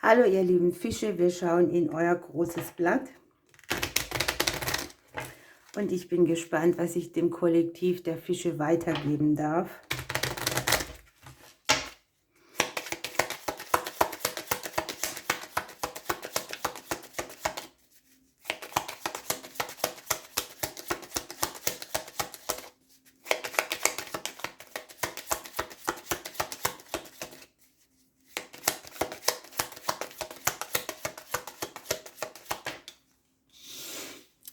Hallo ihr lieben Fische, wir schauen in euer großes Blatt und ich bin gespannt, was ich dem Kollektiv der Fische weitergeben darf.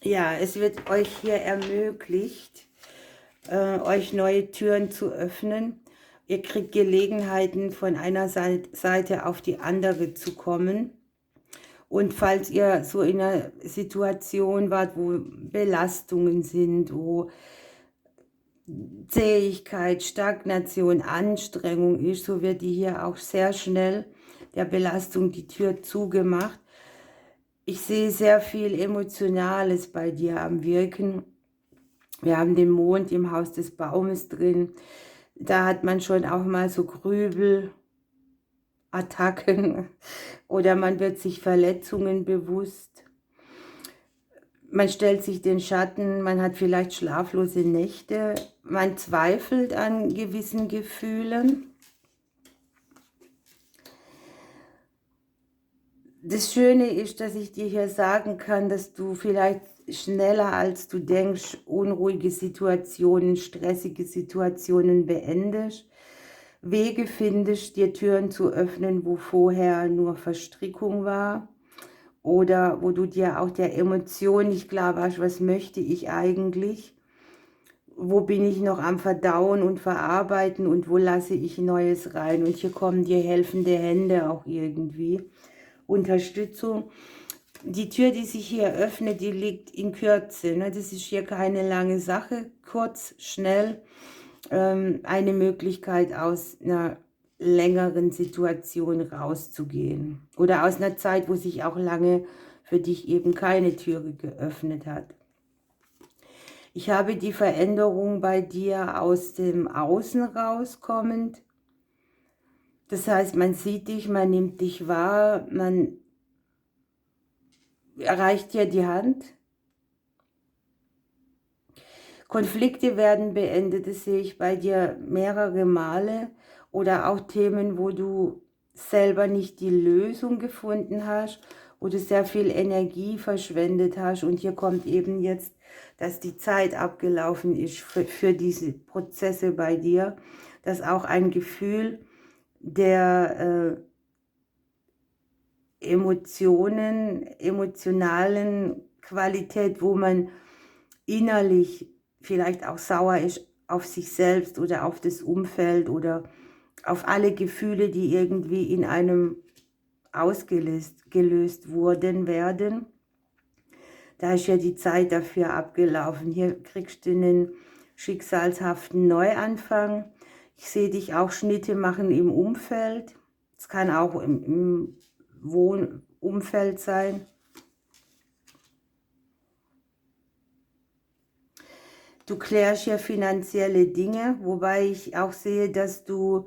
Ja, es wird euch hier ermöglicht, euch neue Türen zu öffnen. Ihr kriegt Gelegenheiten, von einer Seite auf die andere zu kommen. Und falls ihr so in einer Situation wart, wo Belastungen sind, wo Zähigkeit, Stagnation, Anstrengung ist, so wird die hier auch sehr schnell der Belastung die Tür zugemacht. Ich sehe sehr viel Emotionales bei dir am Wirken. Wir haben den Mond im Haus des Baumes drin. Da hat man schon auch mal so Grübelattacken oder man wird sich Verletzungen bewusst. Man stellt sich den Schatten, man hat vielleicht schlaflose Nächte, man zweifelt an gewissen Gefühlen. Das Schöne ist, dass ich dir hier sagen kann, dass du vielleicht schneller als du denkst, unruhige Situationen, stressige Situationen beendest, Wege findest, dir Türen zu öffnen, wo vorher nur Verstrickung war oder wo du dir auch der Emotion nicht klar warst, was möchte ich eigentlich, wo bin ich noch am Verdauen und Verarbeiten und wo lasse ich Neues rein. Und hier kommen dir helfende Hände auch irgendwie. Unterstützung. Die Tür, die sich hier öffnet, die liegt in Kürze. Ne? Das ist hier keine lange Sache, kurz, schnell. Eine Möglichkeit, aus einer längeren Situation rauszugehen. Oder aus einer Zeit, wo sich auch lange für dich eben keine Türe geöffnet hat. Ich habe die Veränderung bei dir aus dem Außen rauskommend. Das heißt, man sieht dich, man nimmt dich wahr, man erreicht dir die Hand. Konflikte werden beendet, das sehe ich bei dir mehrere Male. Oder auch Themen, wo du selber nicht die Lösung gefunden hast, wo du sehr viel Energie verschwendet hast. Und hier kommt eben jetzt, dass die Zeit abgelaufen ist für diese Prozesse bei dir. Dass auch ein Gefühl der emotionalen Qualität, wo man innerlich vielleicht auch sauer ist auf sich selbst oder auf das Umfeld oder auf alle Gefühle, die irgendwie in einem gelöst werden. Da ist ja die Zeit dafür abgelaufen. Hier kriegst du einen schicksalshaften Neuanfang. Ich sehe dich auch Schnitte machen im Umfeld. Es kann auch im Wohnumfeld sein. Du klärst hier finanzielle Dinge, wobei ich auch sehe, dass du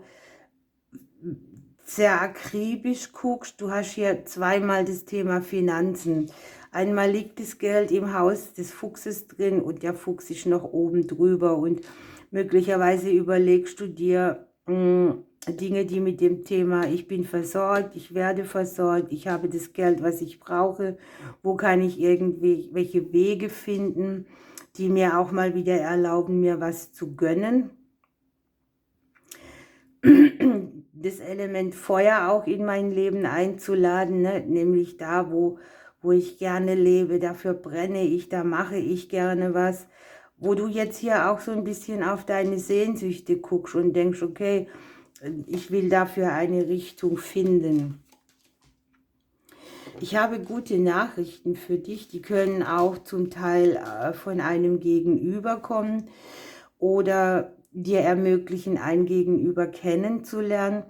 sehr akribisch guckst. Du hast hier zweimal das Thema Finanzen. Einmal liegt das Geld im Haus des Fuchses drin und der Fuchs ist noch oben drüber und möglicherweise überlegst du dir Dinge, die mit dem Thema ich bin versorgt, ich werde versorgt, ich habe das Geld, was ich brauche, wo kann ich irgendwelche Wege finden, die mir auch mal wieder erlauben, mir was zu gönnen. Das Element Feuer auch in mein Leben einzuladen, ne? Nämlich da, wo ich gerne lebe, dafür brenne ich, da mache ich gerne was, wo du jetzt hier auch so ein bisschen auf deine Sehnsüchte guckst und denkst, okay, ich will dafür eine Richtung finden. Ich habe gute Nachrichten für dich, die können auch zum Teil von einem Gegenüber kommen oder dir ermöglichen, ein Gegenüber kennenzulernen.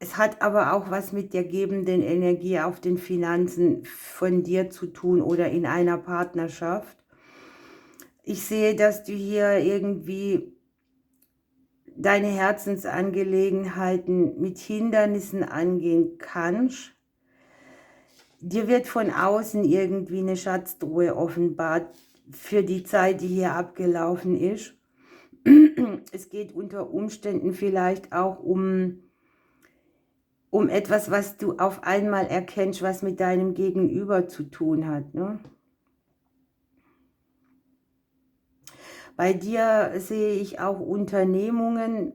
Es hat aber auch was mit der gebenden Energie auf den Finanzen von dir zu tun oder in einer Partnerschaft. Ich sehe, dass du hier irgendwie deine Herzensangelegenheiten mit Hindernissen angehen kannst. dir wird von außen irgendwie eine Schatztruhe offenbart für die Zeit, die hier abgelaufen ist. Es geht unter Umständen vielleicht auch um etwas, was du auf einmal erkennst, was mit deinem Gegenüber zu tun hat, ne? Bei dir sehe ich auch Unternehmungen,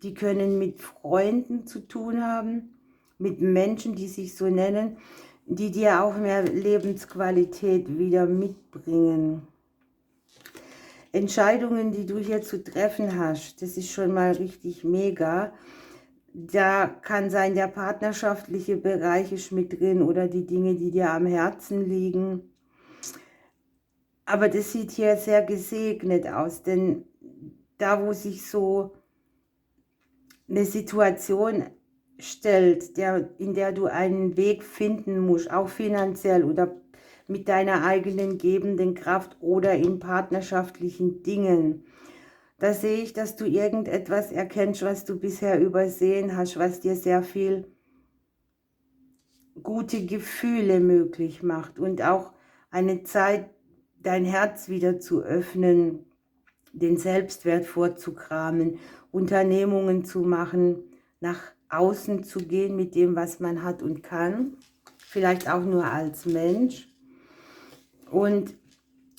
die können mit Freunden zu tun haben, mit Menschen, die sich so nennen, die dir auch mehr Lebensqualität wieder mitbringen. Entscheidungen, die du hier zu treffen hast, das ist schon mal richtig mega. Da kann sein, der partnerschaftliche Bereich ist mit drin oder die Dinge, die dir am Herzen liegen. Aber das sieht hier sehr gesegnet aus, denn da, wo sich so eine Situation stellt, in der du einen Weg finden musst, auch finanziell oder mit deiner eigenen gebenden Kraft oder in partnerschaftlichen Dingen, da sehe ich, dass du irgendetwas erkennst, was du bisher übersehen hast, was dir sehr viel gute Gefühle möglich macht und auch eine Zeit, dein Herz wieder zu öffnen, den Selbstwert vorzukramen, Unternehmungen zu machen, nach außen zu gehen mit dem, was man hat und kann, vielleicht auch nur als Mensch. Und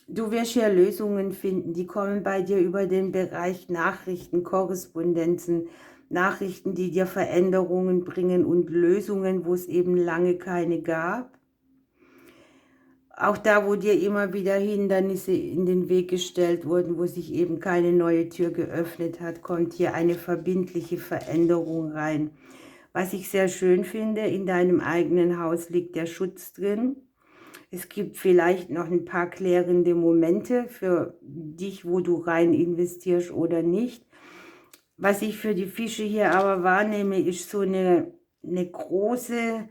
du wirst hier Lösungen finden, die kommen bei dir über den Bereich Nachrichten, Korrespondenzen, Nachrichten, die dir Veränderungen bringen und Lösungen, wo es eben lange keine gab. Auch da, wo dir immer wieder Hindernisse in den Weg gestellt wurden, wo sich eben keine neue Tür geöffnet hat, kommt hier eine verbindliche Veränderung rein. Was ich sehr schön finde, in deinem eigenen Haus liegt der Schutz drin. Es gibt vielleicht noch ein paar klärende Momente für dich, wo du rein investierst oder nicht. Was ich für die Fische hier aber wahrnehme, ist so eine große,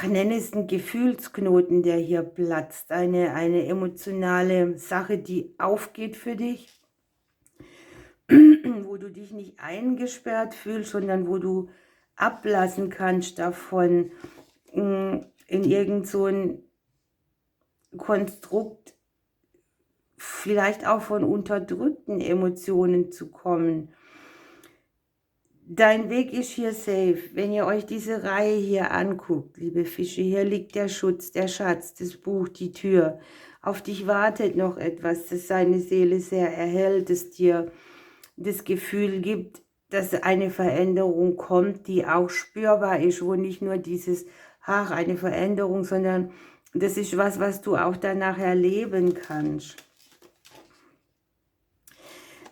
nenne es einen Gefühlsknoten, der hier platzt. Eine emotionale Sache, die aufgeht für dich, wo du dich nicht eingesperrt fühlst, sondern wo du ablassen kannst davon, in irgend so ein Konstrukt, vielleicht auch von unterdrückten Emotionen zu kommen. Dein Weg ist hier safe. Wenn ihr euch diese Reihe hier anguckt, liebe Fische, hier liegt der Schutz, der Schatz, das Buch, die Tür. Auf dich wartet noch etwas, das seine Seele sehr erhält, das dir das Gefühl gibt, dass eine Veränderung kommt, die auch spürbar ist, wo nicht nur dieses, ach, eine Veränderung, sondern das ist was du auch danach erleben kannst.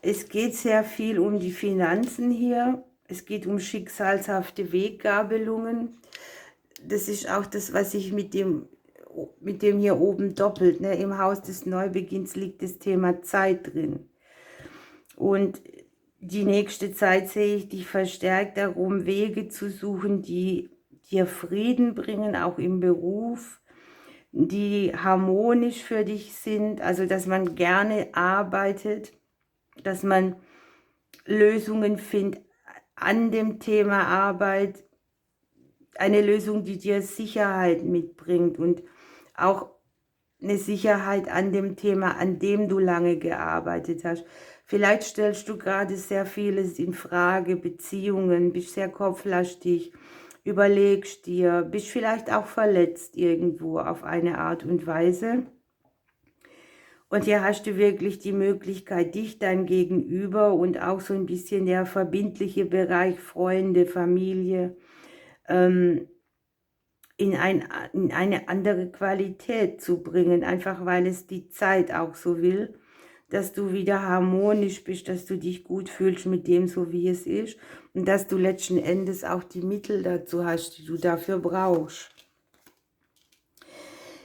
Es geht sehr viel um die Finanzen hier. Es geht um schicksalshafte Weggabelungen. Das ist auch das, was sich mit dem hier oben doppelt. Ne? Im Haus des Neubeginns liegt das Thema Zeit drin. Und die nächste Zeit sehe ich dich verstärkt darum, Wege zu suchen, die dir Frieden bringen, auch im Beruf, die harmonisch für dich sind, also dass man gerne arbeitet, dass man Lösungen findet an dem Thema Arbeit, eine Lösung, die dir Sicherheit mitbringt und auch eine Sicherheit an dem Thema, an dem du lange gearbeitet hast. Vielleicht stellst du gerade sehr vieles in Frage, Beziehungen, bist sehr kopflastig, überlegst dir, bist vielleicht auch verletzt irgendwo auf eine Art und Weise. Und hier hast du wirklich die Möglichkeit, dich, dein Gegenüber und auch so ein bisschen der verbindliche Bereich, Freunde, Familie, in eine andere Qualität zu bringen, einfach weil es die Zeit auch so will, dass du wieder harmonisch bist, dass du dich gut fühlst mit dem, so wie es ist und dass du letzten Endes auch die Mittel dazu hast, die du dafür brauchst.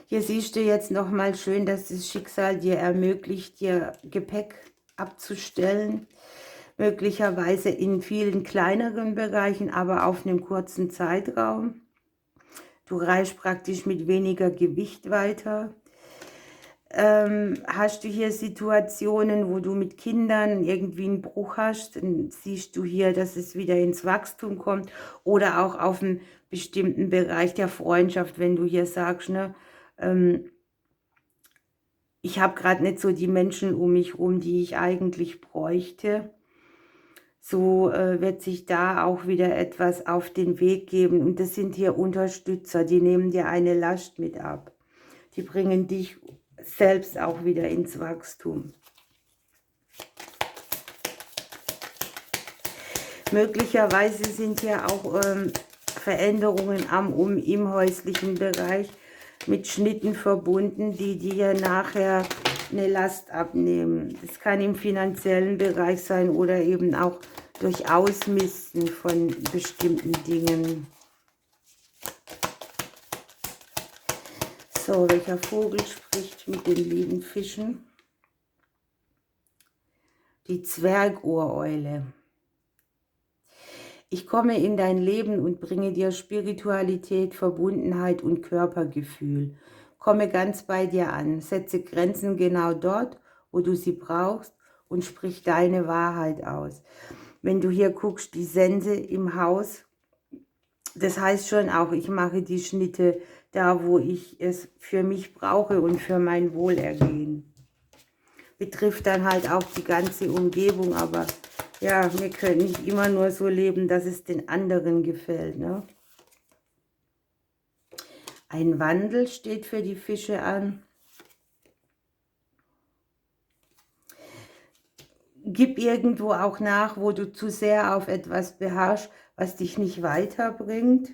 Hier siehst du jetzt nochmal schön, dass das Schicksal dir ermöglicht, dir Gepäck abzustellen, möglicherweise in vielen kleineren Bereichen, aber auf einem kurzen Zeitraum. Du reist praktisch mit weniger Gewicht weiter. hast du hier Situationen, wo du mit Kindern irgendwie einen Bruch hast, dann siehst du hier, dass es wieder ins Wachstum kommt oder auch auf einen bestimmten Bereich der Freundschaft, wenn du hier sagst, ne, ich habe gerade nicht so die Menschen um mich rum, die ich eigentlich bräuchte. So wird sich da auch wieder etwas auf den Weg geben. Und das sind hier Unterstützer, die nehmen dir eine Last mit ab. Die bringen dich selbst auch wieder ins Wachstum. Möglicherweise sind hier auch Veränderungen im häuslichen Bereich mit Schnitten verbunden, die dir nachher eine Last abnehmen. Das kann im finanziellen Bereich sein oder eben auch durch Ausmisten von bestimmten Dingen. So, welcher Vogel spricht mit den lieben Fischen? Die Zwergohreule. Ich komme in dein Leben und bringe dir Spiritualität, Verbundenheit und Körpergefühl. Komme ganz bei dir an, setze Grenzen genau dort, wo du sie brauchst und sprich deine Wahrheit aus. Wenn du hier guckst, die Sense im Haus, das heißt schon auch, ich mache die Schnitte da, wo ich es für mich brauche und für mein Wohlergehen. Betrifft dann halt auch die ganze Umgebung, aber ja, wir können nicht immer nur so leben, dass es den anderen gefällt, ne? Ein Wandel steht für die Fische an. Gib irgendwo auch nach, wo du zu sehr auf etwas beharrst, was dich nicht weiterbringt.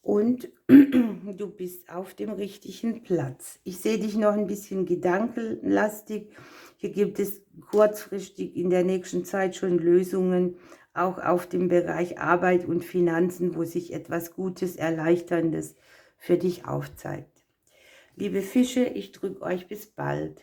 Und du bist auf dem richtigen Platz. Ich sehe dich noch ein bisschen gedankenlastig. Hier gibt es kurzfristig in der nächsten Zeit schon Lösungen, auch auf dem Bereich Arbeit und Finanzen, wo sich etwas Gutes, Erleichterndes für dich aufzeigt. Liebe Fische, ich drücke euch bis bald.